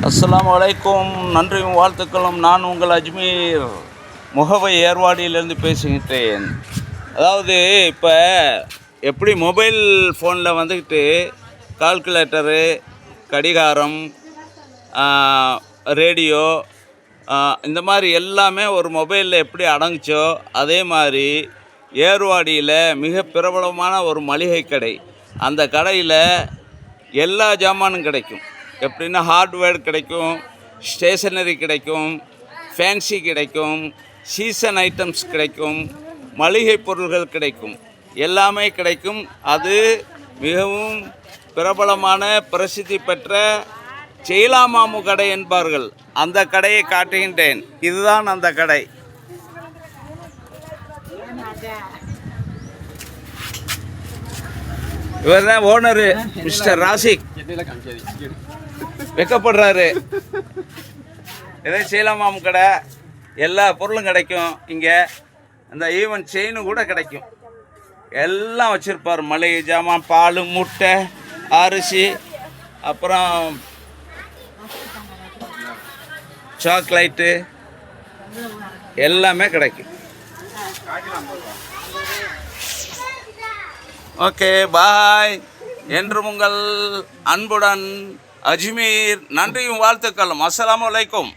அஸ்ஸலாமு அலைக்கும். நன்றியும் வாழ்த்துக்களும். நான் உங்கள் அஜ்மீர் முகவை ஏர்வாடியிலேருந்து பேசுகின்றேன். அதாவது இப்போ எப்படி மொபைல் ஃபோனில் வந்துக்கிட்டு கால்குலேட்டரு, கடிகாரம், ரேடியோ, இந்த மாதிரி எல்லாமே ஒரு மொபைலில் எப்படி அடங்குச்சோ அதே மாதிரி ஏர்வாடியில் மிக பிரபலமான ஒரு மளிகை கடை. அந்த கடையில் எல்லா ஜாமானும் கிடைக்கும். எப்படின்னா ஹார்ட்வேர் கிடைக்கும், ஸ்டேஷனரி கிடைக்கும், ஃபேன்சி கிடைக்கும், சீசன் ஐட்டம்ஸ் கிடைக்கும், மளிகை பொருள்கள் கிடைக்கும், எல்லாமே கிடைக்கும். அது மிகவும் பிரபலமான பிரசித்தி பெற்ற செயலாமாமு கடை என்பார்கள். அந்த கடையை காட்டுகின்றேன். இதுதான் அந்த கடை. இவர் தான் ஓனரு, மிஸ்டர் ராசிக். வெக்கப்படுறாரு. இதே சீலாமாம் கடை, எல்லா பொருளும் கிடைக்கும் இங்கே. அந்த ஈவன் செயினும் கூட கிடைக்கும். எல்லாம் வச்சுருப்பார். மளிகை ஜாமான், பால், முட்டை, அரிசி, அப்புறம் சாக்லேட்டு எல்லாமே கிடைக்கும். ஓகே, பாய். என்றும் உங்கள் அன்புடன் அஜ்மீர். நன்றியும் வாழ்த்துக்களும். அஸ்ஸலாமு அலைக்கும்.